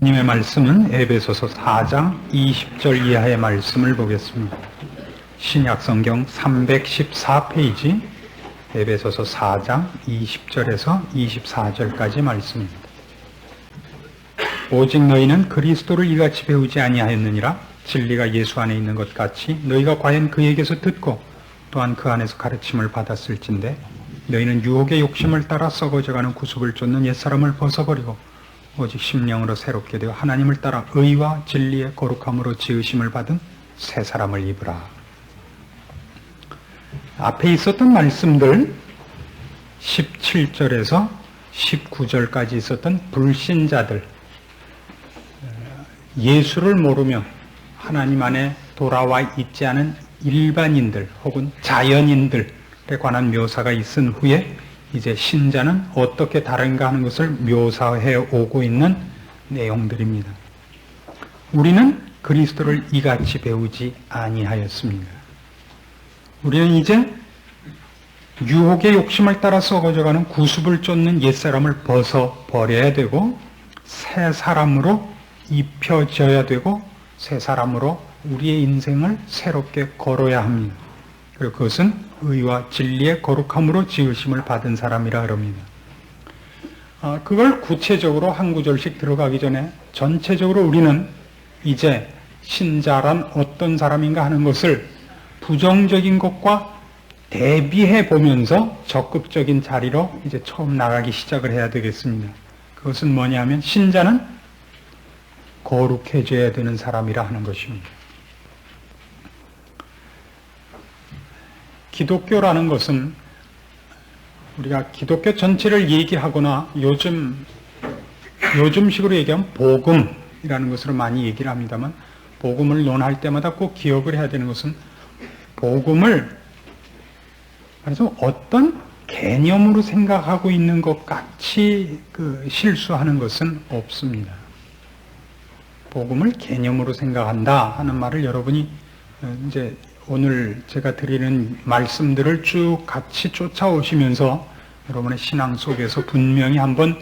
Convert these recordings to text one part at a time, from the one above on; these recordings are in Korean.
님의 말씀은 에베소서 4장 20절 이하의 말씀을 보겠습니다. 신약성경 314페이지 에베소서 4장 20절에서 24절까지 말씀입니다. 오직 너희는 그리스도를 이같이 배우지 아니하였느니라. 진리가 예수 안에 있는 것 같이 너희가 과연 그에게서 듣고 또한 그 안에서 가르침을 받았을진데 너희는 유혹의 욕심을 따라 썩어져가는 구습을 쫓는 옛사람을 벗어버리고 오직 심령으로 새롭게 되어 하나님을 따라 의와 진리의 거룩함으로 지으심을 받은 새 사람을 입으라. 앞에 있었던 말씀들 17절에서 19절까지 있었던 불신자들, 예수를 모르며 하나님 안에 돌아와 있지 않은 일반인들 혹은 자연인들에 관한 묘사가 있은 후에 이제 신자는 어떻게 다른가 하는 것을 묘사해 오고 있는 내용들입니다. 우리는 그리스도를 이같이 배우지 아니하였습니다. 우리는 이제 유혹의 욕심을 따라 썩어져가는 구습을 쫓는 옛사람을 벗어버려야 되고 새 사람으로 입혀져야 되고 새 사람으로 우리의 인생을 새롭게 걸어야 합니다. 그리고 그것은 의와 진리의 거룩함으로 지으심을 받은 사람이라 합니다. 그걸 구체적으로 한 구절씩 들어가기 전에 전체적으로 우리는 이제 신자란 어떤 사람인가 하는 것을 부정적인 것과 대비해 보면서 적극적인 자리로 이제 처음 나가기 시작을 해야 되겠습니다. 그것은 뭐냐 하면 신자는 거룩해져야 되는 사람이라 하는 것입니다. 기독교라는 것은 우리가 기독교 전체를 얘기하거나 요즘식으로 얘기하면 복음이라는 것으로 많이 얘기를 합니다만, 복음을 논할 때마다 꼭 기억을 해야 되는 것은 복음을 그래서 어떤 개념으로 생각하고 있는 것 같이 실수하는 것은 없습니다. 복음을 개념으로 생각한다 하는 말을 여러분이 이제 오늘 제가 드리는 말씀들을 쭉 같이 쫓아오시면서 여러분의 신앙 속에서 분명히 한번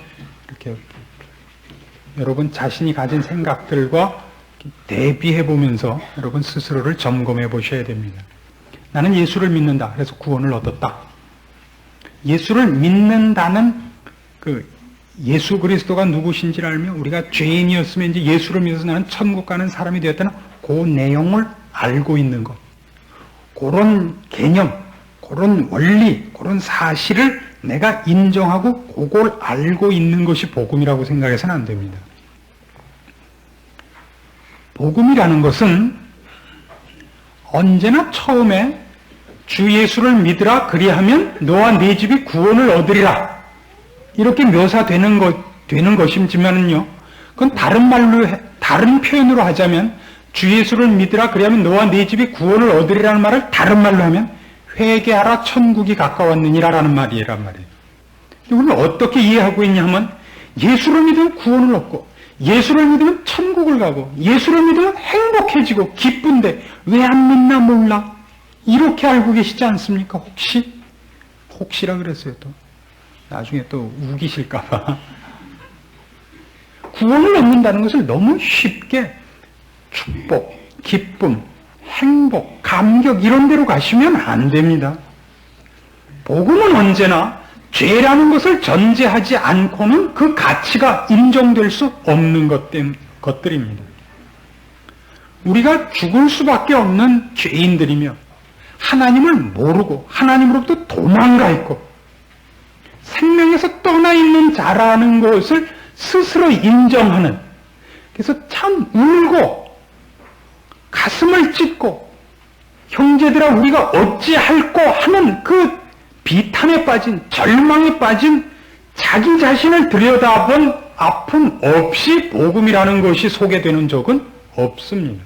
이렇게 여러분 자신이 가진 생각들과 대비해 보면서 여러분 스스로를 점검해 보셔야 됩니다. 나는 예수를 믿는다. 그래서 구원을 얻었다. 예수를 믿는다는 예수 그리스도가 누구신지를 알며 우리가 죄인이었으면 이제 예수를 믿어서 나는 천국 가는 사람이 되었다는 그 내용을 알고 있는 것. 그런 개념, 그런 원리, 그런 사실을 내가 인정하고 그걸 알고 있는 것이 복음이라고 생각해서는 안 됩니다. 복음이라는 것은 언제나 처음에 주 예수를 믿으라 그리하면 너와 네 집이 구원을 얻으리라 이렇게 묘사되는 것이지만은요, 그건 다른 표현으로 하자면 주 예수를 믿으라 그리하면 너와 네 집이 구원을 얻으리라는 말을 다른 말로 하면 회개하라 천국이 가까웠느니라라는 말이란 말이에요. 우리는 어떻게 이해하고 있냐 하면 예수를 믿으면 구원을 얻고 예수를 믿으면 천국을 가고 예수를 믿으면 행복해지고 기쁜데 왜 안 믿나 몰라 이렇게 알고 계시지 않습니까? 혹시라 그랬어요. 또 나중에 또 우기실까 봐. 구원을 얻는다는 것을 너무 쉽게 축복, 기쁨, 행복, 감격 이런 데로 가시면 안 됩니다. 복음은 언제나 죄라는 것을 전제하지 않고는 그 가치가 인정될 수 없는 것들입니다. 우리가 죽을 수밖에 없는 죄인들이며 하나님을 모르고 하나님으로부터 도망가 있고 생명에서 떠나 있는 자라는 것을 스스로 인정하는, 그래서 참 울고 가슴을 찢고 형제들아 우리가 어찌할꼬 하는 그 비탄에 빠진 절망에 빠진 자기 자신을 들여다본 아픔 없이 복음이라는 것이 소개되는 적은 없습니다.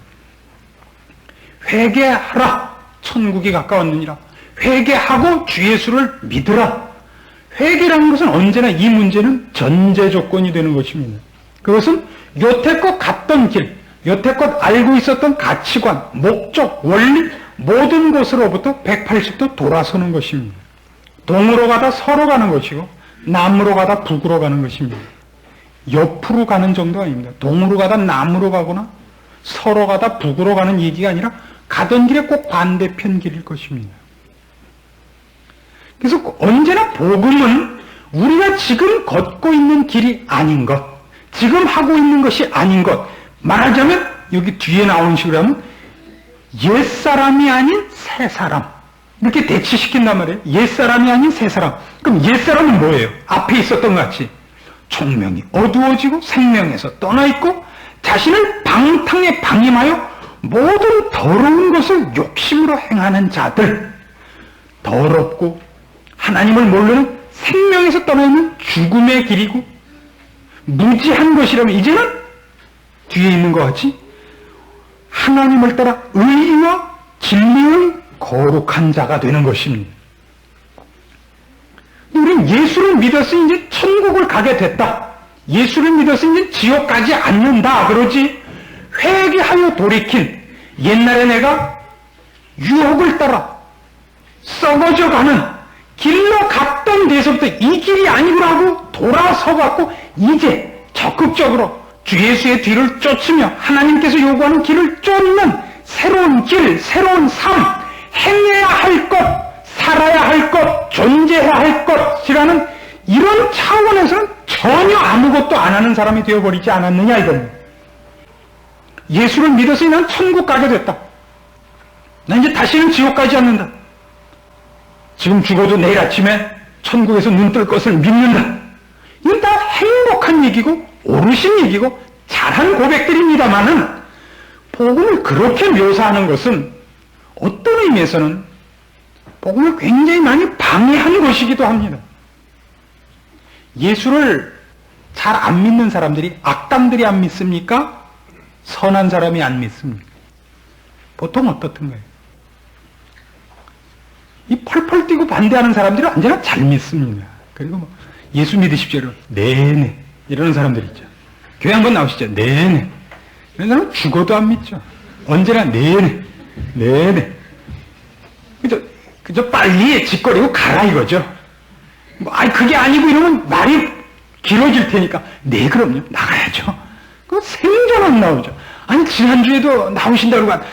회개하라 천국이 가까웠느니라. 회개하고 주 예수를 믿으라. 회개라는 것은 언제나 이 문제는 전제 조건이 되는 것입니다. 그것은 여태껏 갔던 길, 여태껏 알고 있었던 가치관, 목적, 원리 모든 것으로부터 180도 돌아서는 것입니다. 동으로 가다 서로 가는 것이고 남으로 가다 북으로 가는 것입니다. 옆으로 가는 정도가 아닙니다. 동으로 가다 남으로 가거나 서로 가다 북으로 가는 얘기가 아니라 가던 길에 꼭 반대편 길일 것입니다. 그래서 언제나 복음은 우리가 지금 걷고 있는 길이 아닌 것, 지금 하고 있는 것이 아닌 것, 말하자면 여기 뒤에 나온 식으로 하면 옛사람이 아닌 새사람, 이렇게 대치시킨단 말이에요. 옛사람이 아닌 새사람. 그럼 옛사람은 뭐예요? 앞에 있었던 것 같이 총명이 어두워지고 생명에서 떠나있고 자신을 방탕에 방임하여 모든 더러운 것을 욕심으로 행하는 자들, 더럽고 하나님을 모르는 생명에서 떠나있는 죽음의 길이고 무지한 것이라면 이제는 뒤에 있는 것 같이 하나님을 따라 의와 진리의 거룩한 자가 되는 것입니다. 우리는 예수를 믿어서 이제 천국을 가게 됐다. 예수를 믿어서 이제 지옥 가지 않는다. 그러지 회개하여 돌이킨 옛날에 내가 유혹을 따라 썩어져 가는 길로 갔던 데서부터 이 길이 아니구나 하고 돌아서 갖고 이제 적극적으로 주 예수의 뒤를 쫓으며 하나님께서 요구하는 길을 쫓는 새로운 길, 새로운 삶, 행해야 할 것, 살아야 할 것, 존재해야 할 것이라는 이런 차원에서는 전혀 아무것도 안 하는 사람이 되어버리지 않았느냐 이겁니다. 예수를 믿어서 난 천국 가게 됐다. 난 이제 다시는 지옥 가지 않는다. 지금 죽어도 내일 아침에 천국에서 눈 뜰 것을 믿는다. 이건 다 행복한 얘기고 옳으신 얘기고 잘한 고백들입니다만은 복음을 그렇게 묘사하는 것은 어떤 의미에서는 복음을 굉장히 많이 방해하는 것이기도 합니다. 예수를 잘 안 믿는 사람들이 악당들이 안 믿습니까? 선한 사람이 안 믿습니까? 보통 어떻던가요? 이 펄펄 뛰고 반대하는 사람들은 언제나 잘 믿습니다. 그리고 뭐 예수 믿으십시오. 네네 이러는 사람들 있죠. 교회 한번 나오시죠. 네네. 이런 사람은 죽어도 안 믿죠. 언제나 네네 네네. 그저 빨리 짓거리고 가라 이거죠. 뭐 그게 아니고 이러면 말이 길어질 테니까 네 그럼요 나가야죠. 그 생전 안 나오죠. 아니 지난주에도 나오신다고 그러면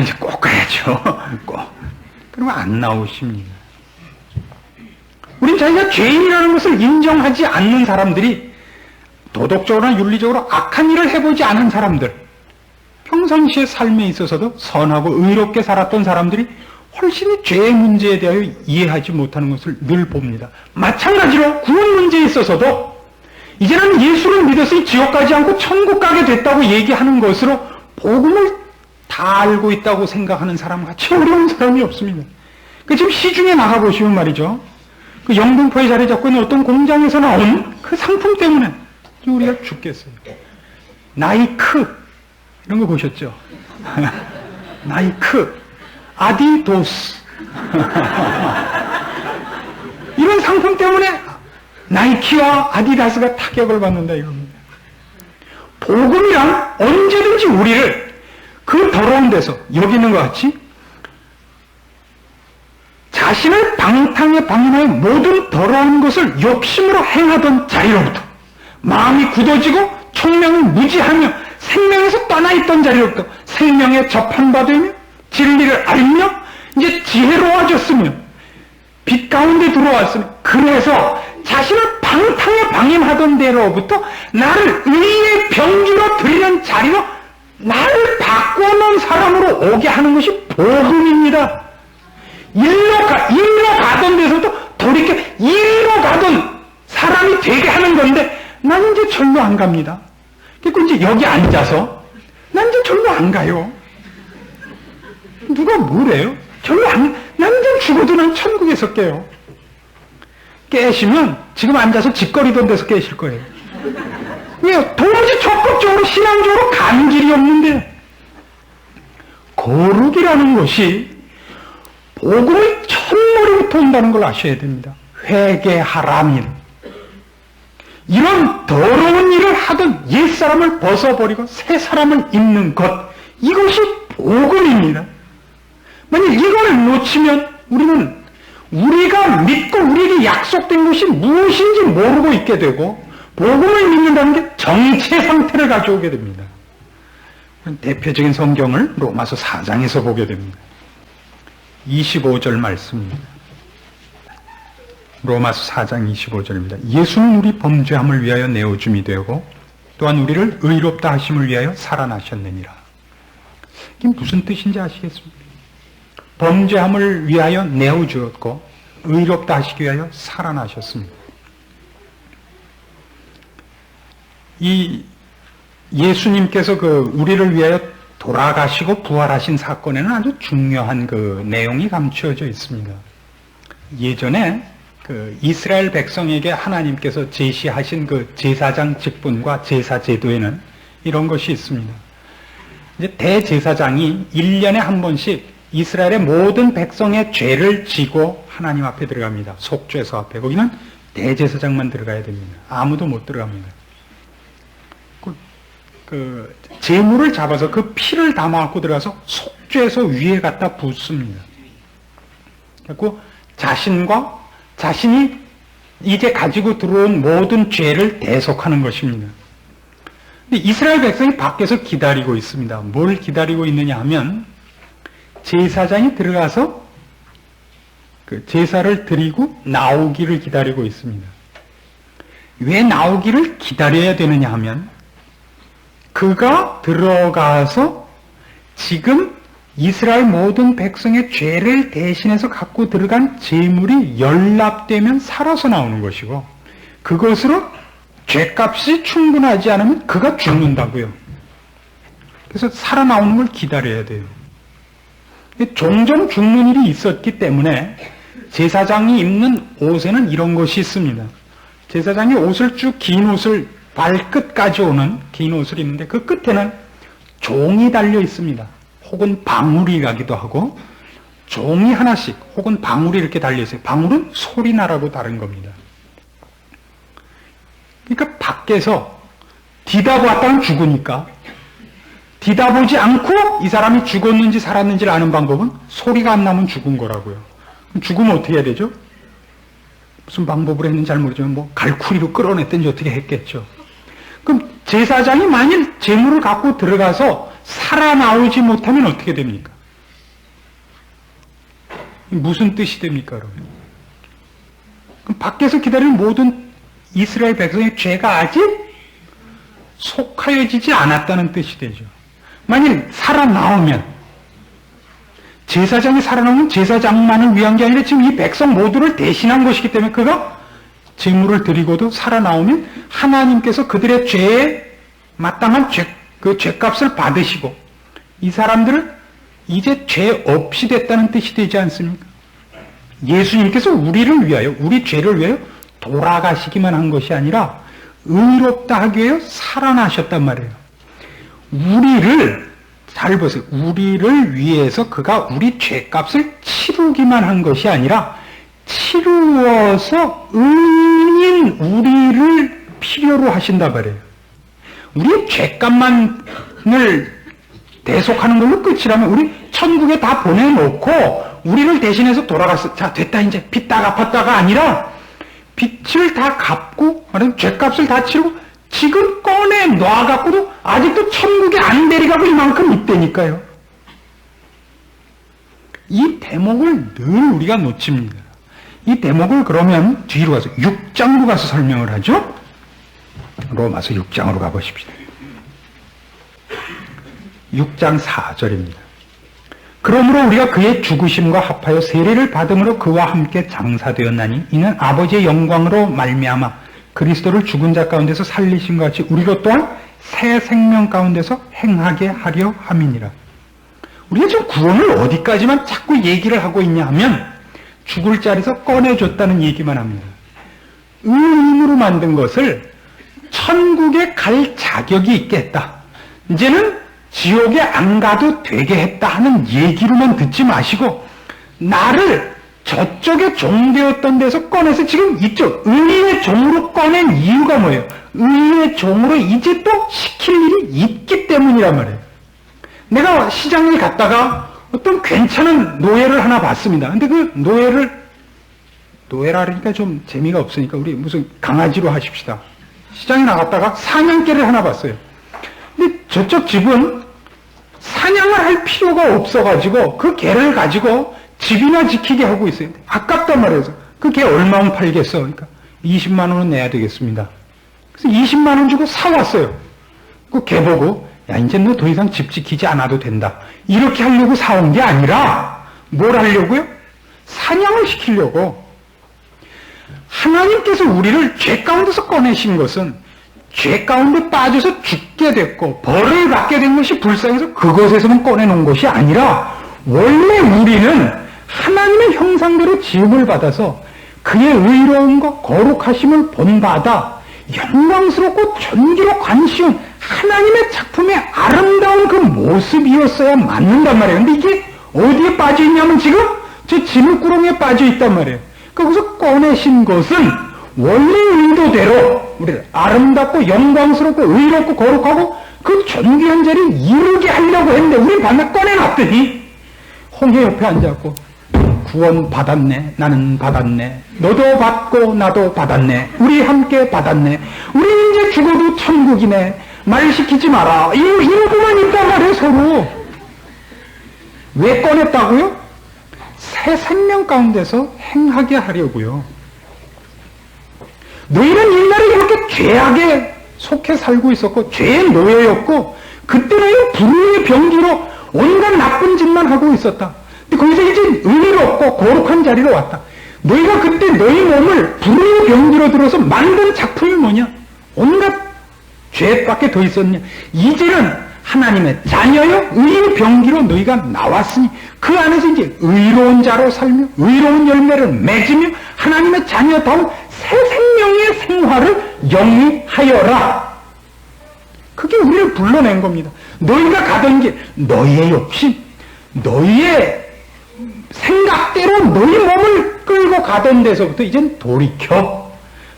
이제 꼭 가야죠. 꼭. 그러면 안 나오십니다. 우린 자기가 죄인이라는 것을 인정하지 않는 사람들이 도덕적으로나 윤리적으로 악한 일을 해보지 않은 사람들, 평상시의 삶에 있어서도 선하고 의롭게 살았던 사람들이 훨씬 죄의 문제에 대하여 이해하지 못하는 것을 늘 봅니다. 마찬가지로 구원 문제에 있어서도 이제는 예수를 믿어서 지옥 가지 않고 천국 가게 됐다고 얘기하는 것으로 복음을 다 알고 있다고 생각하는 사람같이 어려운 사람이 없습니다. 지금 시중에 나가보시면 말이죠. 그 영등포에 자리 잡고 있는 어떤 공장에서 나온 그 상품 때문에 우리가 죽겠어요. 나이크 이런 거 보셨죠? 나이크, 아디도스 이런 상품 때문에 나이키와 아디다스가 타격을 받는다 이겁니다. 복음이란 언제든지 우리를 그 더러운 데서 여기 있는 것 같이 자신을 방탕에 방임하여 모든 더러운 것을 욕심으로 행하던 자리로부터 마음이 굳어지고 총명을 무지하며 생명에서 떠나있던 자리로부터 생명에 접한 바 되며 진리를 알며 이제 지혜로워졌으며 빛 가운데 들어왔으며 그래서 자신을 방탕에 방임하던 데로부터 나를 의의 병주로 들이는 자리로 나를 바꿔놓은 사람으로 오게 하는 것이 복음입니다. 일로 가던 데서도 돌이켜 일로 가던 사람이 되게 하는 건데 난 이제 절로 안 갑니다. 그러니까 이제 여기 앉아서 난 이제 절로 안 가요. 누가 뭐래요? 절로 안, 난 이제 죽어도 난 천국에서 깨요. 깨시면 지금 앉아서 짓거리던 데서 깨실 거예요. 왜요? 도무지 적극적으로 신앙적으로 가는 길이 없는데 거룩이라는 것이 복음의 첫머리부터 온다는 걸 아셔야 됩니다. 회개하라민. 이런 더러운 일을 하던 옛사람을 벗어버리고 새사람을 입는 것, 이것이 복음입니다. 만약 이걸 놓치면 우리는 우리가 믿고 우리에게 약속된 것이 무엇인지 모르고 있게 되고 복음을 믿는다는 게 정체 상태를 가져오게 됩니다. 대표적인 성경을 로마서 4장에서 보게 됩니다. 25절 말씀입니다. 로마서 4장 25절입니다. 예수는 우리 범죄함을 위하여 내어줌이 되고 또한 우리를 의롭다 하심을 위하여 살아나셨느니라. 이게 무슨 뜻인지 아시겠습니까? 범죄함을 위하여 내어주었고 의롭다 하시기 위하여 살아나셨습니다. 이 예수님께서 우리를 위하여 돌아가시고 부활하신 사건에는 아주 중요한 내용이 감추어져 있습니다. 예전에 이스라엘 백성에게 하나님께서 제시하신 제사장 직분과 제사 제도에는 이런 것이 있습니다. 이제 대제사장이 1년에 한 번씩 이스라엘의 모든 백성의 죄를 지고 하나님 앞에 들어갑니다. 속죄소 앞에. 거기는 대제사장만 들어가야 됩니다. 아무도 못 들어갑니다. 제물을 잡아서 그 피를 담아갖고 들어가서 속죄소 위에 갖다 붓습니다. 그리고 자신이 이제 가지고 들어온 모든 죄를 대속하는 것입니다. 근데 이스라엘 백성이 밖에서 기다리고 있습니다. 뭘 기다리고 있느냐 하면 제사장이 들어가서 제사를 드리고 나오기를 기다리고 있습니다. 왜 나오기를 기다려야 되느냐 하면 그가 들어가서 지금 이스라엘 모든 백성의 죄를 대신해서 갖고 들어간 제물이 연납되면 살아서 나오는 것이고 그것으로 죄값이 충분하지 않으면 그가 죽는다고요. 그래서 살아나오는 걸 기다려야 돼요. 종종 죽는 일이 있었기 때문에 제사장이 입는 옷에는 이런 것이 있습니다. 제사장이 옷을 쭉 긴 옷을 발끝까지 오는 긴 옷을 입는데 그 끝에는 종이 달려 있습니다. 혹은 방울이 가기도 하고 종이 하나씩 혹은 방울이 이렇게 달려 있어요. 방울은 소리나라고 다른 겁니다. 그러니까 밖에서 뒤다보았다면 죽으니까 뒤다보지 않고 이 사람이 죽었는지 살았는지를 아는 방법은 소리가 안 나면 죽은 거라고요. 그럼 죽으면 어떻게 해야 되죠? 무슨 방법으로 했는지 잘 모르지만 갈쿠리로 끌어냈든지 어떻게 했겠죠. 그럼 제사장이 만일 제물을 갖고 들어가서 살아나오지 못하면 어떻게 됩니까? 무슨 뜻이 됩니까, 여러분? 그럼 밖에서 기다리는 모든 이스라엘 백성의 죄가 아직 속하여지지 않았다는 뜻이 되죠. 만일 살아나오면, 제사장이 살아나오면 제사장만을 위한 게 아니라 지금 이 백성 모두를 대신한 것이기 때문에 그가 제물을 드리고도 살아나오면 하나님께서 그들의 죄에 마땅한 죄값을 받으시고 이 사람들을 이제 죄 없이 됐다는 뜻이 되지 않습니까? 예수님께서 우리를 위하여, 우리 죄를 위하여 돌아가시기만 한 것이 아니라 의롭다 하기 위하여 살아나셨단 말이에요. 우리를, 잘 보세요. 우리를 위해서 그가 우리 죄값을 치르기만 한 것이 아니라 치루어서 의인 우리를 필요로 하신다 말이에요. 우리의 죄값만을 대속하는 걸로 끝이라면 우리 천국에 다 보내놓고 우리를 대신해서 돌아갔어. 자, 됐다 이제 빚 다 갚았다가 아니라 빚을 다 갚고 말하면 죄값을 다 치르고 지금 꺼내 놔갖고도 아직도 천국에 안 데려가고 이만큼 있다니까요. 이 대목을 늘 우리가 놓칩니다. 이 대목을 그러면 뒤로 가서 6장으로 가서 설명을 하죠. 로마서 6장으로 가보십시다. 6장 4절입니다. 그러므로 우리가 그의 죽으심과 합하여 세례를 받음으로 그와 함께 장사되었나니 이는 아버지의 영광으로 말미암아 그리스도를 죽은 자 가운데서 살리신 것 같이 우리로 또한 새 생명 가운데서 행하게 하려 함이니라. 우리가 지금 구원을 어디까지만 자꾸 얘기를 하고 있냐 하면 죽을 자리에서 꺼내줬다는 얘기만 합니다. 의인으로 만든 것을 천국에 갈 자격이 있게 했다. 이제는 지옥에 안 가도 되게 했다 하는 얘기로만 듣지 마시고 나를 저쪽에 종되었던 데서 꺼내서 지금 이쪽 의인의 종으로 꺼낸 이유가 뭐예요? 의인의 종으로 이제 또 시킬 일이 있기 때문이란 말이에요. 내가 시장에 갔다가 어떤 괜찮은 노예를 하나 봤습니다. 근데 그 노예라 그러니까 좀 재미가 없으니까 우리 무슨 강아지로 하십시다. 시장에 나갔다가 사냥개를 하나 봤어요. 근데 저쪽 집은 사냥을 할 필요가 없어가지고 그 개를 가지고 집이나 지키게 하고 있어요. 아깝단 말이에요. 그 개 얼마면 팔겠어? 그러니까 20만 원은 내야 되겠습니다. 그래서 20만 원 주고 사왔어요. 그 개 보고 야 이제 너 더 이상 집 지키지 않아도 된다. 이렇게 하려고 사온 게 아니라 뭘 하려고요? 사냥을 시키려고. 하나님께서 우리를 죄 가운데서 꺼내신 것은 죄 가운데 빠져서 죽게 됐고 벌을 받게 된 것이 불쌍해서 그것에서만 꺼내놓은 것이 아니라 원래 우리는 하나님의 형상대로 지음을 받아서 그의 의로움과 거룩하심을 본받아 영광스럽고 존귀로 관시운 하나님의 작품의 아름다운 그 모습이었어야 맞는단 말이에요. 근데 이게 어디에 빠져있냐면 지금 저 진흙구렁이에 빠져있단 말이에요. 거기서 꺼내신 것은 원래 의도대로 우리를 아름답고 영광스럽고 의롭고 거룩하고 그 존귀한 자리를 이루게 하려고 했는데 우리 반면 꺼내놨더니 홍해 옆에 앉아있고 구원 받았네. 나는 받았네. 너도 받고 나도 받았네. 우리 함께 받았네. 우리 이제 죽어도 천국이네. 말 시키지 마라. 이러고만 있단 말이에요. 서로. 왜 꺼냈다고요? 새 생명 가운데서 행하게 하려고요. 너희는 옛날에 이렇게 죄악에 속해 살고 있었고 죄의 노예였고 그때는 불의의 병기로 온갖 나쁜 짓만 하고 있었다. 근데 거기서 이제 의롭고 거룩한 자리로 왔다. 너희가 그때 너희 몸을 불의의 병기로 들어서 만든 작품이 뭐냐? 온갖 죄밖에 더 있었냐? 이제는 하나님의 자녀여 의의 병기로 너희가 나왔으니 그 안에서 이제 의로운 자로 살며 의로운 열매를 맺으며 하나님의 자녀다운 새 생명의 생활을 영위하여라. 그게 우리를 불러낸 겁니다. 너희가 가던 길, 너희의 욕심, 너희의 생각대로 너희 몸을 끌고 가던 데서부터 이젠 돌이켜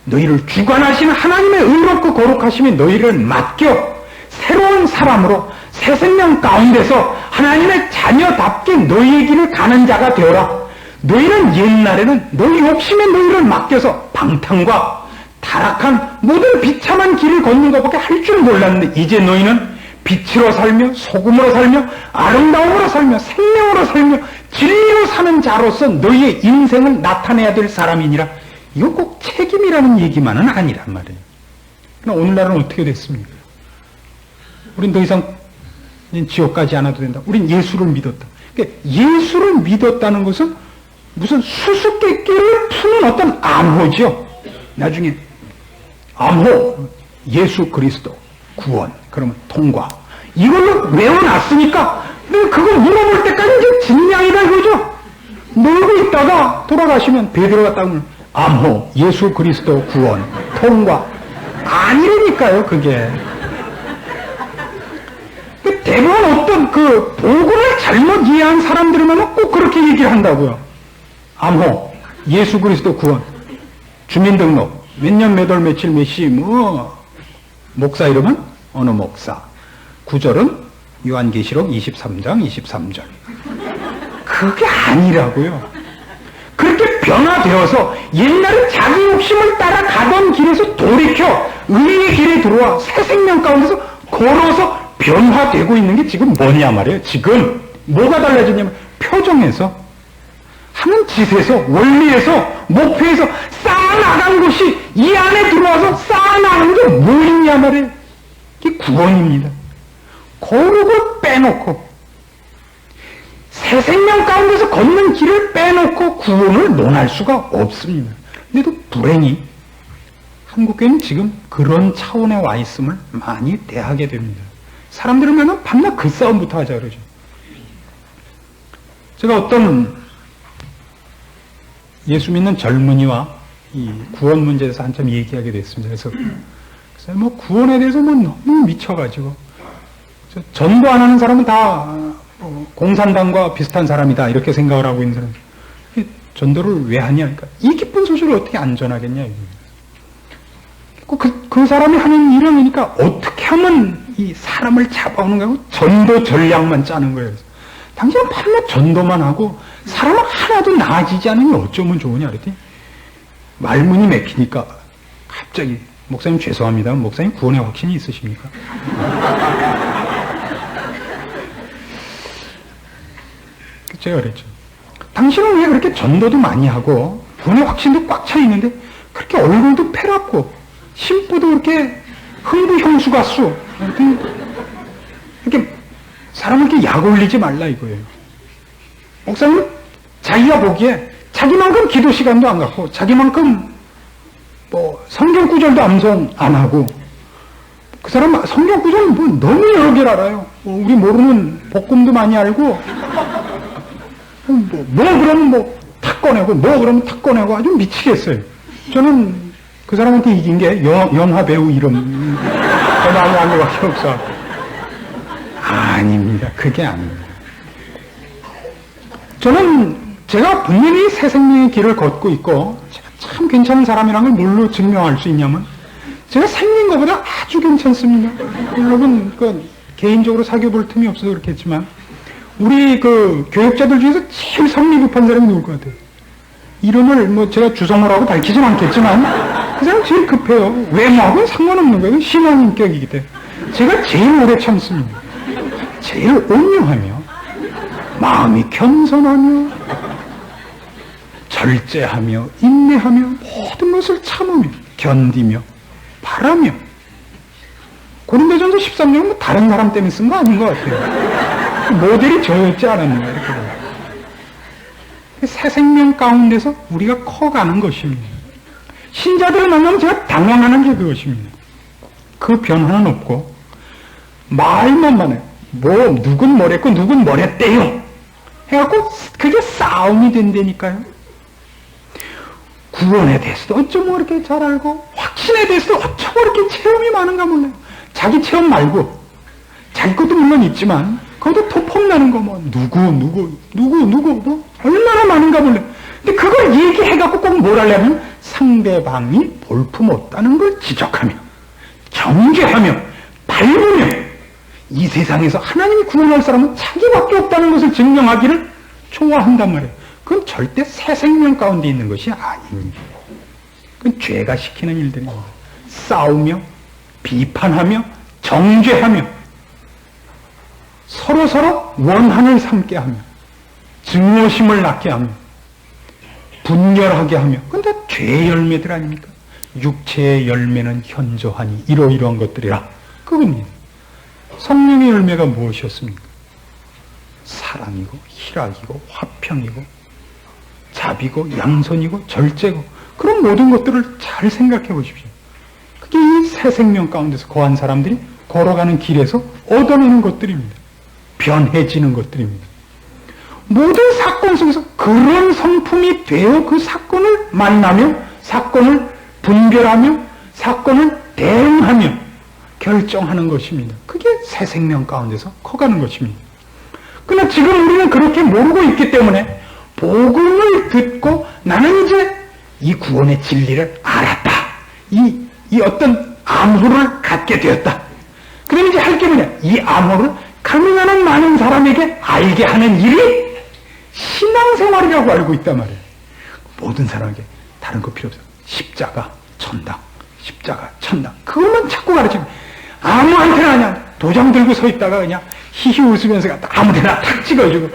너희를 주관하시는 하나님의 의롭고 거룩하심이 너희를 맡겨 새로운 사람으로 새 생명 가운데서 하나님의 자녀답게 너희의 길을 가는 자가 되어라. 너희는 옛날에는 너희 욕심에 너희를 맡겨서 방탕과 타락한 모든 비참한 길을 걷는 것밖에 할 줄 몰랐는데 이제 너희는 빛으로 살며 소금으로 살며 아름다움으로 살며 생명으로 살며 진리로 사는 자로서 너희의 인생을 나타내야 될 사람이니라. 이거 꼭 책임이라는 얘기만은 아니란 말이에요. 그럼 오늘날은 어떻게 됐습니까? 우린 더 이상 지옥 가지 않아도 된다. 우린 예수를 믿었다. 그러니까 예수를 믿었다는 것은 무슨 수수께끼를 푸는 어떤 암호죠. 나중에 암호, 예수 그리스도, 구원, 그러면 통과. 이걸로 외워놨으니까 그거 물어볼 때까지 이제 진양이다 이거죠. 놀고 있다가 돌아가시면 베드로가 딱 암호, 예수 그리스도, 구원, 통과. 아니라니까요 그게. 대부분 어떤 그 복음을 잘못 이해한 사람들이면 꼭 그렇게 얘기를 한다고요. 암호, 예수 그리스도 구원, 주민등록, 몇 년, 몇 월, 며칠, 몇 시, 목사 이름은 어느 목사, 구절은 요한계시록 23장, 23절. 그게 아니라고요. 그렇게 변화되어서 옛날에 자기 욕심을 따라 가던 길에서 돌이켜 의의 길에 들어와 새 생명 가운데서 걸어서 변화되고 있는 게 지금 뭐냐 말이에요. 지금 뭐가 달라졌냐면 표정에서 하는 짓에서 원리에서 목표에서 쌓아나간 것이 이 안에 들어와서 쌓아나가는 게 뭐 있냐 말이에요. 이게 구원입니다. 거룩을 빼놓고 새 생명 가운데서 걷는 길을 빼놓고 구원을 논할 수가 없습니다. 근데도 불행히 한국교회는 지금 그런 차원에 와 있음을 많이 대하게 됩니다. 사람들을 만나면 밤낮 그 싸움부터 하자 그러죠. 제가 어떤 예수 믿는 젊은이와 이 구원 문제에 대해서 한참 얘기하게 됐습니다. 그래서 뭐 구원에 대해서 뭐 너무 미쳐가지고 전도 안 하는 사람은 다 공산당과 비슷한 사람이다 이렇게 생각을 하고 있는 사람. 전도를 왜 하냐? 그러니까 이 기쁜 소식을 어떻게 안 전하겠냐? 그 사람이 하는 일이니까 어떻게 하면 이 사람을 잡아오는 거고 전도 전략만 짜는 거예요. 그래서 당신은 밤낮 전도만 하고 사람은 하나도 나아지지 않으니 어쩌면 좋으냐 그랬더니 말문이 맥히니까 갑자기 목사님 죄송합니다. 목사님 구원의 확신이 있으십니까? 제가 그랬죠. 당신은 왜 그렇게 전도도 많이 하고 구원의 확신도 꽉 차 있는데 그렇게 얼굴도 패랍고 심부도 그렇게 흥부형수가수 이렇게 사람을 이렇게 약 올리지 말라 이거예요. 목사님은 자기가 보기에 자기만큼 기도 시간도 안 갖고 자기만큼 뭐 성경 구절도 암송 안 하고 그 사람 성경 구절 뭐 너무 여러 개를 알아요. 우리 모르는 복음도 많이 알고 뭐 그러면 뭐 탁 꺼내고 뭐 그러면 탁 꺼내고 아주 미치겠어요. 저는 그 사람한테 이긴 게 영화 배우 이름 더 많이 한 것밖에 없어. 아닙니다. 그게 아닙니다. 저는 제가 분명히 새 생명의 길을 걷고 있고 제가 참 괜찮은 사람이라는 걸 뭘로 증명할 수 있냐면 제가 생긴 것보다 아주 괜찮습니다. 여러분 개인적으로 사귀어 볼 틈이 없어서 그렇겠지만 우리 교육자들 중에서 제일 성미 급한 사람이 누굴 것 같아요? 이름을 뭐 제가 주성호라고 밝히진 않겠지만 그 사람 제일 급해요. 외모하고는 상관없는 거예요. 신앙 인격이기 때문에. 제가 제일 오래 참습니다. 제일 온유하며 마음이 겸손하며 절제하며 인내하며 모든 것을 참으며 견디며 바라며 고린도전서 13장은 뭐 다른 사람 때문에 쓴 거 아닌 것 같아요. 모델이 저였지 않았는가 이렇게 봐요. 새 생명 가운데서 우리가 커가는 것입니다. 신자들을 만나면 제가 당황하는 게 그것입니다. 그 변화는 없고 말만 많아요. 누군 뭐랬고 누군 뭐랬대요 해갖고 그게 싸움이 된다니까요. 구원에 대해서도 어쩌면 그렇게 잘 알고 확신에 대해서도 어쩌면 그렇게 체험이 많은가 몰라요. 자기 체험 말고 자기 것도 물론 있지만 그것도 토폼나는 거 뭐 누구 뭐 얼마나 많은가 몰라요. 근데 그걸 얘기해갖고 꼭 뭘 하려면 상대방이 볼품없다는 걸 지적하며 경계하며 밟으며 이 세상에서 하나님이 구원할 사람은 자기밖에 없다는 것을 증명하기를 좋아한단 말이에요. 그건 절대 새 생명 가운데 있는 것이 아닙니다. 그건 죄가 시키는 일들입니다. 싸우며 비판하며 정죄하며 서로 원한을 삼게 하며 증오심을 낳게 하며 분열하게 하며 그건 다 죄의 열매들 아닙니까? 육체의 열매는 현저하니 이러이러한 것들이라 그겁니다. 성령의 열매가 무엇이었습니까? 사랑이고 희락이고 화평이고 자비고 양선이고 절제고 그런 모든 것들을 잘 생각해 보십시오. 그게 이 새 생명 가운데서 거한 사람들이 걸어가는 길에서 얻어내는 것들입니다. 변해지는 것들입니다. 모든 사건 속에서 그런 성품이 되어 그 사건을 만나며 사건을 분별하며 사건을 대응하며 결정하는 것입니다. 그게 새 생명 가운데서 커가는 것입니다. 그러나 지금 우리는 그렇게 모르고 있기 때문에 복음을 듣고 나는 이제 이 구원의 진리를 알았다. 이 어떤 암호를 갖게 되었다. 그럼 이제 할 게 뭐냐? 이 암호를 가능한 많은 사람에게 알게 하는 일이 신앙생활이라고 알고 있단 말이에요. 모든 사람에게 다른 거 필요 없어요. 십자가, 천당, 십자가, 천당. 그것만 자꾸 가르치면 아무한테나 그냥 도장 들고 서 있다가 그냥 히히 웃으면서 갖다 아무데나 탁 찍어주고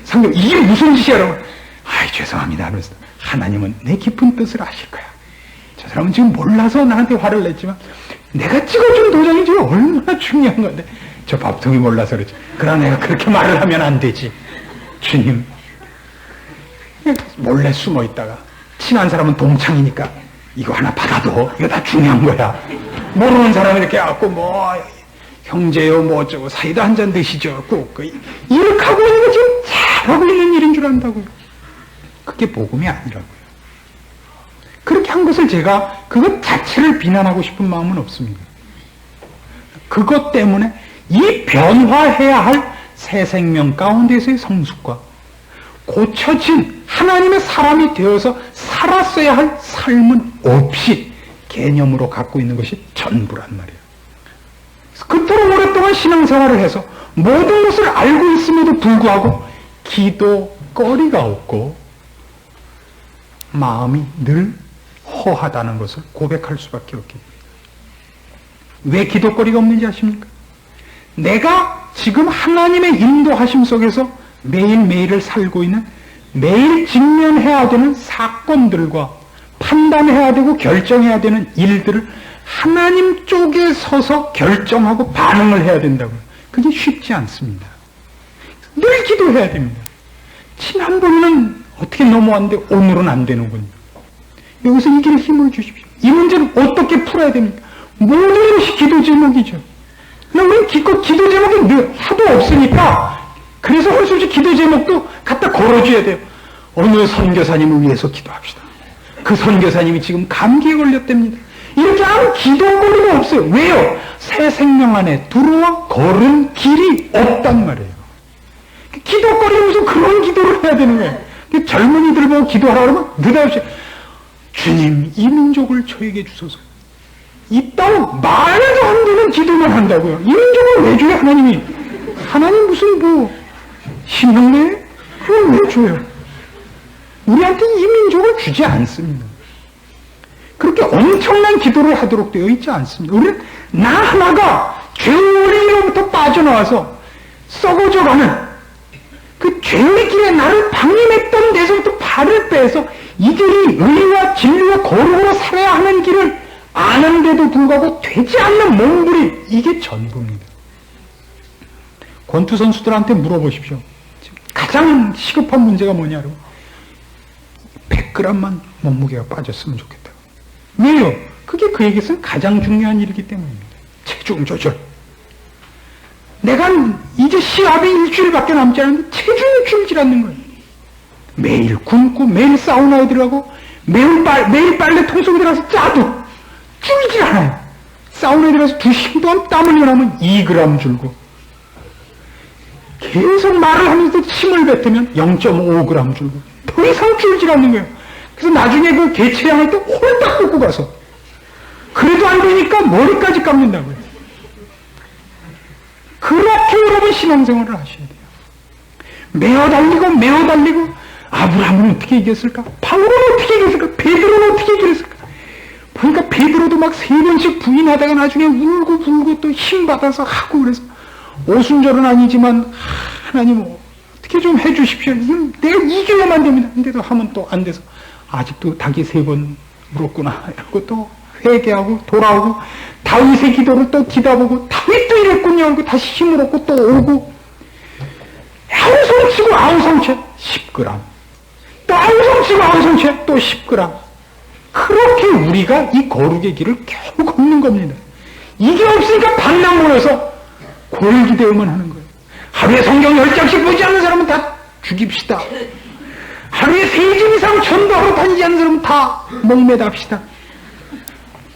성경 이게 무슨 짓이야? 라고 아이 죄송합니다 하면서 하나님은 내 깊은 뜻을 아실 거야. 저 사람은 지금 몰라서 나한테 화를 냈지만 내가 찍어준 도장이 지금 얼마나 중요한 건데 저 밥통이 몰라서 그렇지. 그러나 내가 그렇게 말을 하면 안 되지. 주님 몰래 숨어 있다가 친한 사람은 동창이니까 이거 하나 받아도 이거 다 중요한 거야. 모르는 사람이 이렇게 갖고 뭐 형제요 뭐 어쩌고 사이다 한 잔 드시죠 꼭 이렇게 하고 있는 거 지금 잘하고 있는 일인 줄 안다고요. 그게 복음이 아니라고요. 그렇게 한 것을 제가 그것 자체를 비난하고 싶은 마음은 없습니다. 그것 때문에 이 변화해야 할 새 생명 가운데서의 성숙과 고쳐진 하나님의 사람이 되어서 살았어야 할 삶은 없이 개념으로 갖고 있는 것이 전부란 말이에요. 그토록 오랫동안 신앙생활을 해서 모든 것을 알고 있음에도 불구하고 기도거리가 없고 마음이 늘 허하다는 것을 고백할 수밖에 없겠습니다. 왜 기도거리가 없는지 아십니까? 내가 지금 하나님의 인도하심 속에서 매일매일을 살고 있는, 매일 직면해야 되는 사건들과 판단해야 되고 결정해야 되는 일들을 하나님 쪽에 서서 결정하고 반응을 해야 된다고요. 그게 쉽지 않습니다. 늘 기도해야 됩니다. 지난번에는 어떻게 넘어왔는데 오늘은 안 되는군요. 여기서 이 길에 힘을 주십시오. 이 문제를 어떻게 풀어야 됩니까? 모든 것이 기도 제목이죠. 우리는 기껏 기도 제목이 하도 없으니까, 그래서 할 수 없이 기도 제목도 갖다 걸어줘야 돼요. 어느 선교사님을 위해서 기도합시다. 그 선교사님이 지금 감기에 걸렸답니다. 이렇게 아무 기도거리가 없어요. 왜요? 새 생명 안에 들어와 걸은 길이 없단 말이에요. 기도거리 무슨 그런 기도를 해야 되는 거예요. 젊은이들 보고 기도하라 그러면 느닷없이 주님 이 민족을 저에게 주소서. 있다고 말도 안 되는 기도만 한다고요. 이 민족을 왜 줘요 하나님이? 하나님 무슨 뭐 신형네? 그걸 왜 줘요? 우리한테 이 민족을 주지 않습니다. 그렇게 엄청난 기도를 하도록 되어 있지 않습니다. 우리는 나 하나가 죄의로부터 빠져나와서 썩어져가는 그 죄의 길에 나를 방임했던 데서부터 발을 빼서 이 길이 의와 진리와 거룩으로 살아야 하는 길을 아는데도 불구하고 되지 않는 몸부림, 이게 전부입니다. 권투 선수들한테 물어보십시오. 가장 시급한 문제가 뭐냐고. 100g만 몸무게가 빠졌으면 좋겠다. 왜요? 그게 그에게서는 가장 중요한 일이기 때문입니다. 체중 조절. 내가 이제 시합이 일주일밖에 남지 않았는데 체중이 줄지 않는 거예요. 매일 굶고 매일 사우나에 들어가고 매일 빨래통 속에 들어가서 짜도 줄지 않아요. 사우나에 들어가서 2시간 동안 땀 흘려 나면 2g 줄고, 계속 말을 하면서 침을 뱉으면 0.5g 줄고, 더 이상 줄지 않는 거예요. 그래서 나중에 그 개체량을 또 홀딱 꽂고 가서, 그래도 안 되니까 머리까지 감는다고요. 그렇게 여러분 신앙생활을 하셔야 돼요. 매어 달리고, 아브라함은 어떻게 이겼을까? 바울은 어떻게 이겼을까? 베드로는 어떻게 이겼을까? 보니까 베드로도 막 3번씩 부인하다가 나중에 울고 또 힘받아서 하고, 그래서 오순절은 아니지만 하나님 어떻게 좀 해주십시오. 내가 이겨야만 됩니다. 근데도 하면 또 안 돼서 아직도 닭이 3번 물었구나 이러고 또 회개하고 돌아오고, 다윗의 기도를 또 기다보고, 다윗도 이랬군요 하고 다시 힘을 얻고 또 오고, 아우성치고 아우성치 10g, 또 아우성치고 아우성치 또 10g. 그렇게 우리가 이 거룩의 길을 겨우 걷는 겁니다. 이게 없으니까 반만 모여서 골기대음만 하는 거예요. 하루에 성경 10장씩 보지 않는 사람은 다 죽입시다. 하루에 3집 이상 전도하러 다니지 않는 사람은 다 목매답시다.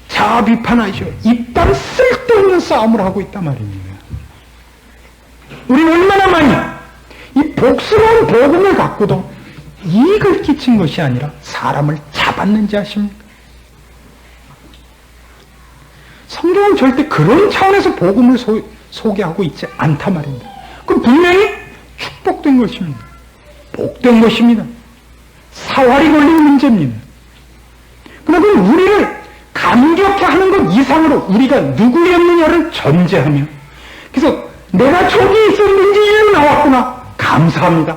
자아 비판하시오. 이딴 쓸데없는 싸움을 하고 있단 말입니다. 우리는 얼마나 많이 이 복스러운 복음을 갖고도 이익을 끼친 것이 아니라 사람을 잡았는지 아십니까? 성경은 절대 그런 차원에서 복음을 소개하고 있지 않단 말입니다. 그럼 분명히 축복된 것입니다. 복된 것입니다. 사활이 걸린 문제입니다. 그러나 우리를 감격해 하는 것 이상으로 우리가 누구였느냐를 전제하며, 그래서 내가 저기 있었는지 이리 나왔구나, 감사합니다.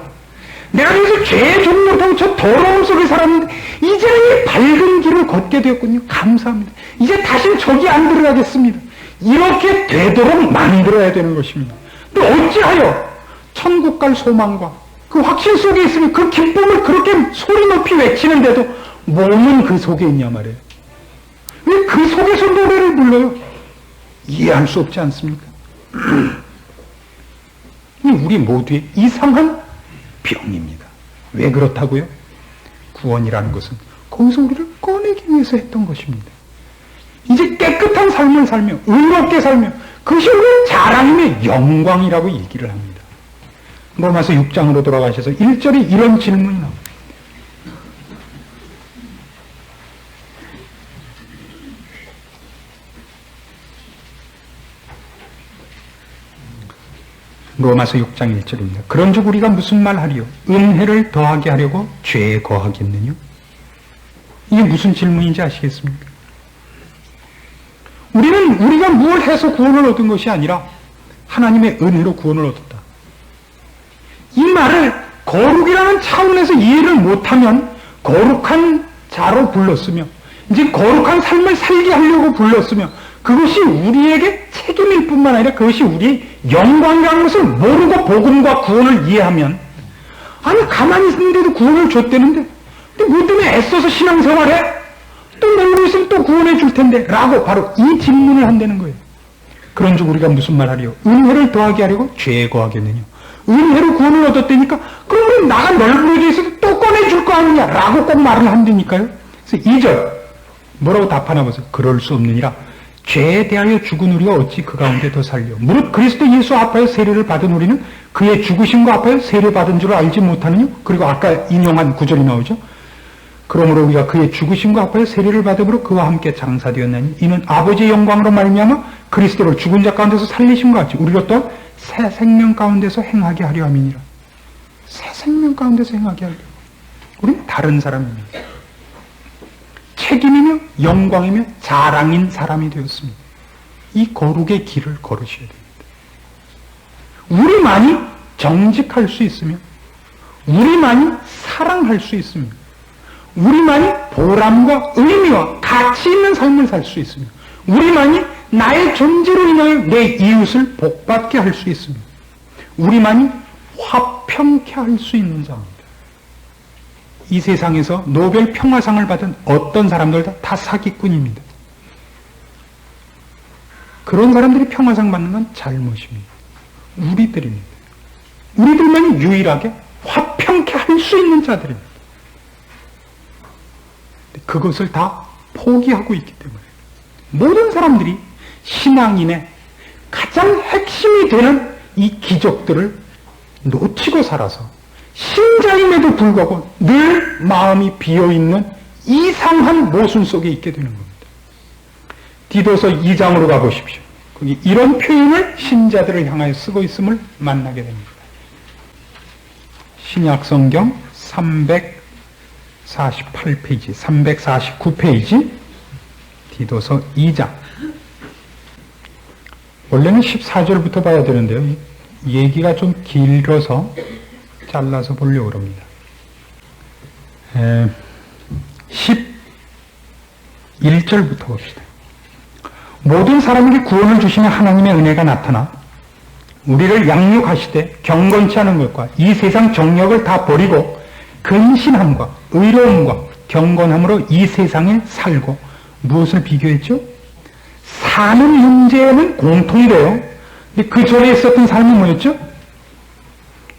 내가 그래서 죄의 종로통 저 더러움 속에 살았는데 이제는 이 밝은 길을 걷게 되었군요, 감사합니다. 이제 다시는 저기 안 들어가겠습니다. 이렇게 되도록 만들어야 되는 것입니다. 또 어찌하여 천국 갈 소망과 그 확신 속에 있으면 그 기쁨을 그렇게 소리 높이 외치는데도 몸은 그 속에 있냐 말이에요. 왜 그 속에서 노래를 불러요? 이해할 수 없지 않습니까? 우리 모두의 이상한 병입니다. 왜 그렇다고요? 구원이라는 것은 거기서 우리를 꺼내기 위해서 했던 것입니다. 이제 깨끗한 삶을 살며 의롭게 살며 그것이 우리의 자랑이며 영광이라고 얘기를 합니다. 로마서 6장으로 돌아가셔서 1절에 이런 질문이 나옵니다. 로마서 6장 1절입니다. 그런즉 우리가 무슨 말 하리요? 은혜를 더하게 하려고 죄에 거하겠느냐? 이게 무슨 질문인지 아시겠습니까? 우리는 우리가 뭘 해서 구원을 얻은 것이 아니라 하나님의 은혜로 구원을 얻었다. 이 말을 거룩이라는 차원에서 이해를 못하면 거룩한 자로 불렀으며 이제 거룩한 삶을 살게 하려고 불렀으며 그것이 우리에게 책임일 뿐만 아니라 그것이 우리의 영광이라는 것을 모르고 복음과 구원을 이해하면 아니 가만히 있는데도 구원을 줬대는데 또 뭐 때문에 애써서 신앙생활해? 또 놀고 있으면 또 구원해 줄 텐데 라고 바로 이 질문을 한다는 거예요. 그런즉 우리가 무슨 말하리요? 은혜를 더하게 하려고 죄에 거하겠느냐? 은혜로 구원을 얻었다니까 그러면 나가 널브러져 있어도 또 꺼내줄 거 아니냐? 라고 꼭 말을 한다니까요. 그래서 2절 뭐라고 답하나 보세요. 그럴 수 없느니라. 죄에 대하여 죽은 우리가 어찌 그 가운데 더 살려. 무릇 그리스도 예수 앞하여 세례를 받은 우리는 그의 죽으심과 앞하여 세례받은 줄 알지 못하느냐? 그리고 아까 인용한 구절이 나오죠. 그러므로 우리가 그의 죽으심과 앞하여 세례를 받음으로 그와 함께 장사되었나니 이는 아버지의 영광으로 말미암아 그리스도를 죽은 자 가운데서 살리심과 같이 우리로 또한 새 생명 가운데서 행하게 하려 함이니라. 새 생명 가운데서 행하게 하려. 우리는 다른 사람입니다. 책임이며 영광이며 자랑인 사람이 되었습니다. 이 거룩의 길을 걸으셔야 됩니다. 우리만이 정직할 수 있으며 우리만이 사랑할 수 있으며 우리만이 보람과 의미와 가치 있는 삶을 살 수 있으며 우리만이 나의 존재로 인하여 내 이웃을 복받게 할 수 있으며 우리만이 화평케 할 수 있는 자입니다. 이 세상에서 노벨 평화상을 받은 어떤 사람들도 다 사기꾼입니다. 그런 사람들이 평화상 받는 건 잘못입니다. 우리들입니다. 우리들만이 유일하게 화평케 할 수 있는 자들입니다. 그것을 다 포기하고 있기 때문에 모든 사람들이 신앙인의 가장 핵심이 되는 이 기적들을 놓치고 살아서 신자임에도 불구하고 늘 마음이 비어있는 이상한 모순 속에 있게 되는 겁니다. 디도서 2장으로 가보십시오. 거기 이런 표현을 신자들을 향하여 쓰고 있음을 만나게 됩니다. 신약성경 348페이지, 349페이지 디도서 2장. 원래는 14절부터 봐야 되는데요. 얘기가 좀 길어서 잘라서 보려고 합니다. 11절부터 봅시다. 모든 사람에게 구원을 주시는 하나님의 은혜가 나타나 우리를 양육하시되 경건치 않은 것과 이 세상 정력을 다 버리고 근신함과 의로움과 경건함으로 이 세상에 살고 무엇을 비교했죠? 사는 문제는 공통돼요. 근데 그 전에 있었던 삶이 뭐였죠?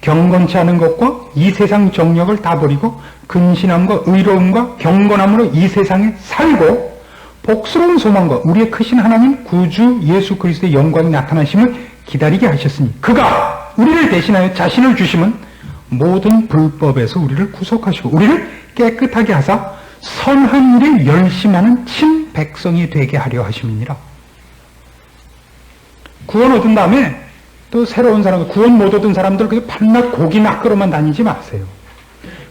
경건치 않은 것과 이 세상 정력을 다 버리고 근신함과 의로움과 경건함으로 이 세상에 살고 복스러운 소망과 우리의 크신 하나님 구주 예수 그리스도의 영광이 나타나심을 기다리게 하셨으니 그가 우리를 대신하여 자신을 주심은 모든 불법에서 우리를 구속하시고 우리를 깨끗하게 하사 선한 일에 열심하는 친 백성이 되게 하려 하심이니라. 구원 얻은 다음에 또 새로운 사람, 구원 못 얻은 사람들 그냥 밤낮 고기 낚으러만 다니지 마세요.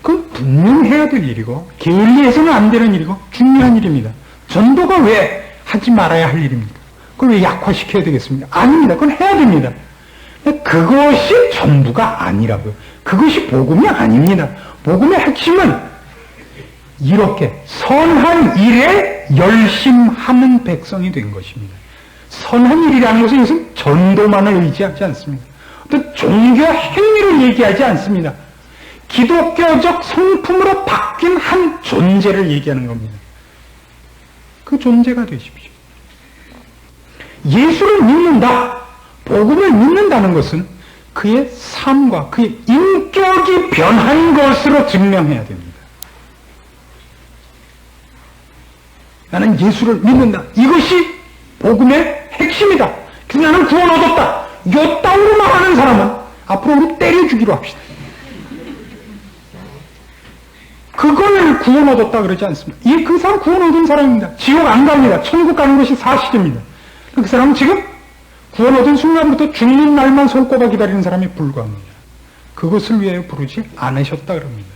그건 분명해야 될 일이고 게을리해서는 안 되는 일이고 중요한 일입니다. 전도가 왜 하지 말아야 할 일입니까? 그걸 왜 약화시켜야 되겠습니까? 아닙니다. 그건 해야 됩니다. 그것이 전부가 아니라고요. 그것이 복음이 아닙니다. 복음의 핵심은 이렇게 선한 일에 열심하는 백성이 된 것입니다. 선한 일이라는 것은 이것은 전도만을 의지하지 않습니다. 어떤 종교 행위를 얘기하지 않습니다. 기독교적 성품으로 바뀐 한 존재를 얘기하는 겁니다. 그 존재가 되십시오. 예수를 믿는다, 복음을 믿는다는 것은 그의 삶과 그의 인격이 변한 것으로 증명해야 됩니다. 나는 예수를 믿는다. 이것이 복음의 핵심이다. 그래서 나는 구원 얻었다. 요 땅으로 말하는 사람은 앞으로 우리 때려주기로 합시다. 그걸 구원 얻었다 그러지 않습니다. 그 사람 구원 얻은 사람입니다. 지옥 안 갑니다. 천국 가는 것이 사실입니다. 그 사람은 지금 구원 얻은 순간부터 죽는 날만 손꼽아 기다리는 사람이 불과합니다. 그것을 위하여 부르지 않으셨다 그럽니다.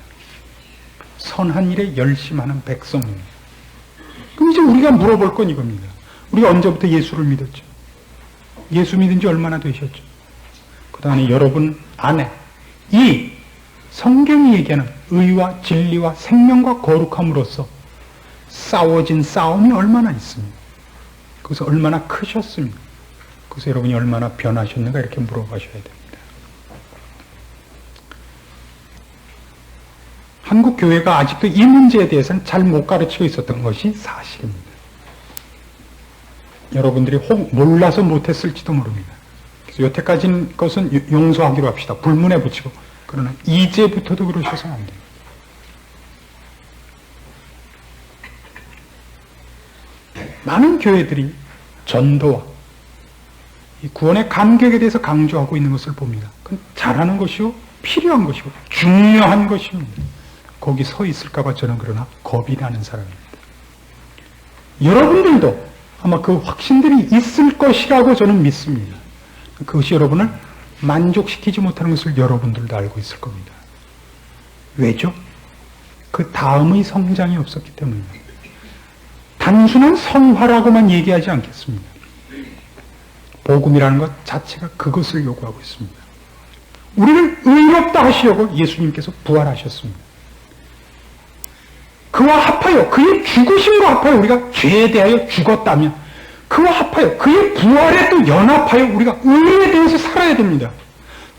선한 일에 열심하는 백성입니다. 그럼 이제 우리가 물어볼 건 이겁니다. 우리가 언제부터 예수를 믿었죠? 예수 믿은 지 얼마나 되셨죠? 그 다음에 여러분 안에 이 성경이 얘기하는 의와 진리와 생명과 거룩함으로써 싸워진 싸움이 얼마나 있습니까? 그래서 얼마나 크셨습니까? 그래서 여러분이 얼마나 변하셨는가 이렇게 물어봐셔야 됩니다. 한국 교회가 아직도 이 문제에 대해서는 잘 못 가르치고 있었던 것이 사실입니다. 여러분들이 혹 몰라서 못했을지도 모릅니다. 그래서 여태까지 것은 용서하기로 합시다. 불문에 붙이고. 그러나 이제부터도 그러셔서는 안 됩니다. 많은 교회들이 전도와 이 구원의 감격에 대해서 강조하고 있는 것을 봅니다. 그건 잘하는 것이요, 필요한 것이고, 중요한 것입니다. 거기 서 있을까봐 저는 그러나 겁이 나는 사람입니다. 여러분들도 아마 그 확신들이 있을 것이라고 저는 믿습니다. 그것이 여러분을 만족시키지 못하는 것을 여러분들도 알고 있을 겁니다. 왜죠? 그 다음의 성장이 없었기 때문입니다. 단순한 성화라고만 얘기하지 않겠습니다. 복음이라는 것 자체가 그것을 요구하고 있습니다. 우리를 의롭다 하시려고 예수님께서 부활하셨습니다. 그와 합하여 그의 죽으심과 합하여 우리가 죄에 대하여 죽었다면 그와 합하여 그의 부활에 또 연합하여 우리가 의에 대해서 살아야 됩니다.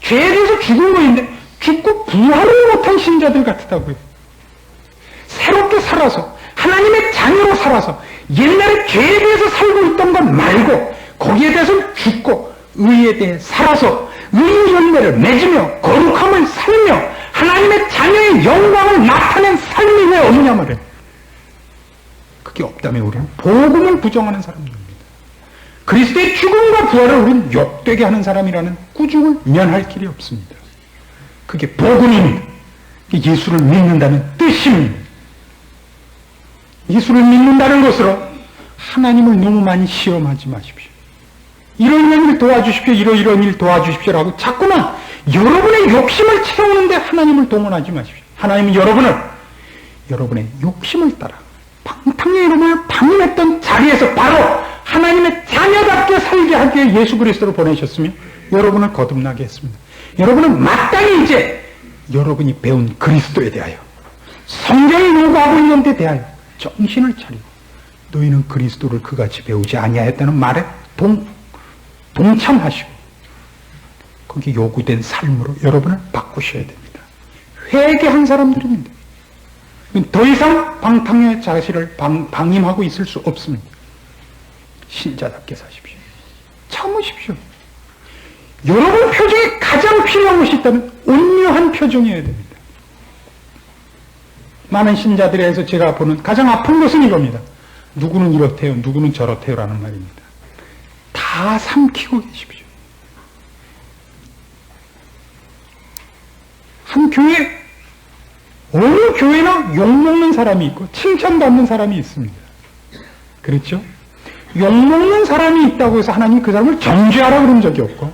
죄에 대해서 죽은 거인데 죽고 부활을 못한 신자들 같다고요. 새롭게 살아서 하나님의 자녀로 살아서 옛날에 죄에 대해서 살고 있던 것 말고 거기에 대해서 죽고 의에 대해 살아서 의의 열매를 맺으며 거룩함을 살며 하나님의 자녀의 영광을 나타낸 삶이 왜 없냐 말이에요. 그게 없다면 우리는 복음을 부정하는 사람들입니다. 그리스도의 죽음과 부활을 우리는 욕되게 하는 사람이라는 꾸중을 면할 길이 없습니다. 그게 복음입니다. 예수를 믿는다는 뜻입니다. 예수를 믿는다는 것으로 하나님을 너무 많이 시험하지 마십시오. 이런 일 도와주십시오. 이런 일 도와주십시오라고 자꾸만 여러분의 욕심을 채우는데 하나님을 동원하지 마십시오. 하나님은 여러분의 욕심을 따라 방탕에 여러분을 방임했던 자리에서 바로 하나님의 자녀답게 살게 하기 위해 예수 그리스도를 보내셨으며 여러분을 거듭나게 했습니다. 여러분은 마땅히 이제 여러분이 배운 그리스도에 대하여 성경이 요구하고 있는 데 대하여 정신을 차리고 너희는 그리스도를 그같이 배우지 아니하였다는 말에 동참하시고 거기에 요구된 삶으로 여러분을 바꾸셔야 됩니다. 회개한 사람들입니다. 더 이상 방탕의 자실을 방임하고 있을 수 없습니다. 신자답게 사십시오. 참으십시오. 여러분 표정이 가장 필요한 것이 있다면 온유한 표정이어야 됩니다. 많은 신자들에서 제가 보는 가장 아픈 것은 이겁니다. 누구는 이렇대요, 누구는 저렇대요 라는 말입니다. 다 삼키고 계십시오. 한 교회, 어느 교회나 욕먹는 사람이 있고 칭찬받는 사람이 있습니다. 그렇죠? 욕먹는 사람이 있다고 해서 하나님이 그 사람을 정죄하라 그런 적이 없고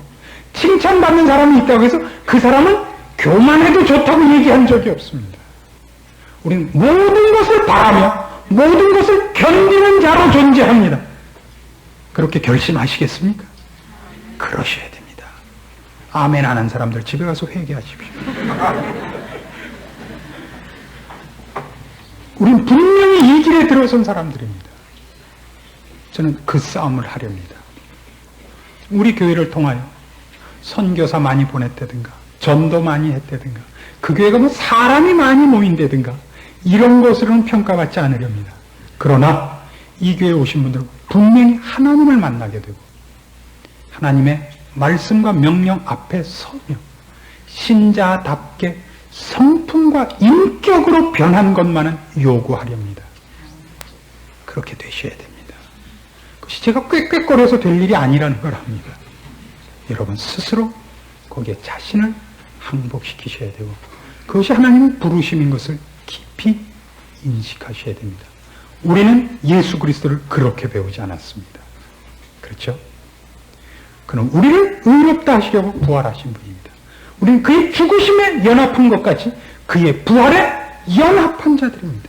칭찬받는 사람이 있다고 해서 그 사람은 교만해도 좋다고 얘기한 적이 없습니다. 우리는 모든 것을 바라며 모든 것을 견디는 자로 존재합니다. 그렇게 결심하시겠습니까? 그러셔야 됩니다. 아멘 하는 사람들 집에 가서 회개하십시오. 우리는 분명히 이 길에 들어선 사람들입니다. 저는 그 싸움을 하렵니다. 우리 교회를 통하여 선교사 많이 보냈다든가 전도 많이 했다든가 그 교회가 뭐 사람이 많이 모인다든가 이런 것으로는 평가받지 않으렵니다. 그러나 이 교회에 오신 분들은 분명히 하나님을 만나게 되고 하나님의 말씀과 명령 앞에 서며 신자답게 성품과 인격으로 변한 것만은 요구하렵니다. 그렇게 되셔야 됩니다. 그것이 제가 꾀꾀거려서 될 일이 아니라는 걸 압니다. 여러분 스스로 거기에 자신을 항복시키셔야 되고 그것이 하나님의 부르심인 것을 깊이 인식하셔야 됩니다. 우리는 예수 그리스도를 그렇게 배우지 않았습니다. 그렇죠? 그는 우리를 의롭다 하시려고 부활하신 분입니다. 우리는 그의 죽으심에 연합한 것까지 그의 부활에 연합한 자들입니다.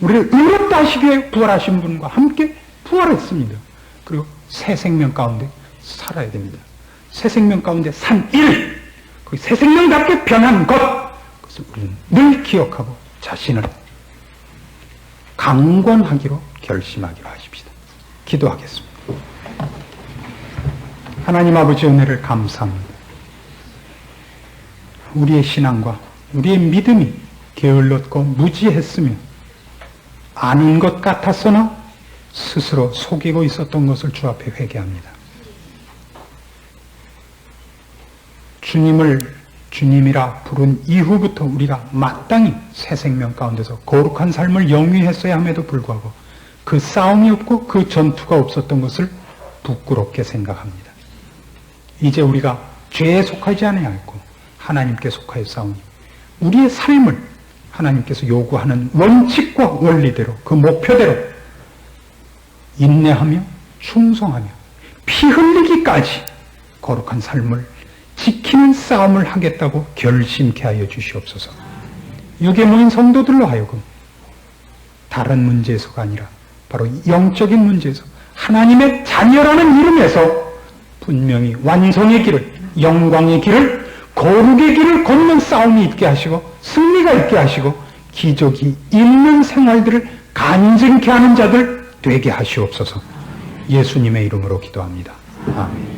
우리를 의롭다 하시기 위해 부활하신 분과 함께 부활했습니다. 그리고 새 생명 가운데 살아야 됩니다. 새 생명 가운데 산 일, 그 새 생명답게 변한 것, 그것을 우리는 늘 기억하고 자신을 강권하기로 결심하기로 하십시다. 기도하겠습니다. 하나님 아버지 은혜를 감사합니다. 우리의 신앙과 우리의 믿음이 게을렀고 무지했으며 아는 것 같았으나 스스로 속이고 있었던 것을 주 앞에 회개합니다. 주님을 주님이라 부른 이후부터 우리가 마땅히 새 생명 가운데서 거룩한 삶을 영위했어야 함에도 불구하고 그 싸움이 없고 그 전투가 없었던 것을 부끄럽게 생각합니다. 이제 우리가 죄에 속하지 아니하였고 하나님께 속하여 싸우니 우리의 삶을 하나님께서 요구하는 원칙과 원리대로 그 목표대로 인내하며 충성하며 피 흘리기까지 거룩한 삶을 지키는 싸움을 하겠다고 결심케 하여 주시옵소서. 여기에 모인 성도들로 하여금 다른 문제에서가 아니라 바로 영적인 문제에서 하나님의 자녀라는 이름에서 분명히 완성의 길을, 영광의 길을, 거룩의 길을 걷는 싸움이 있게 하시고 승리가 있게 하시고 기적이 있는 생활들을 간증케 하는 자들 되게 하시옵소서. 예수님의 이름으로 기도합니다. 아멘.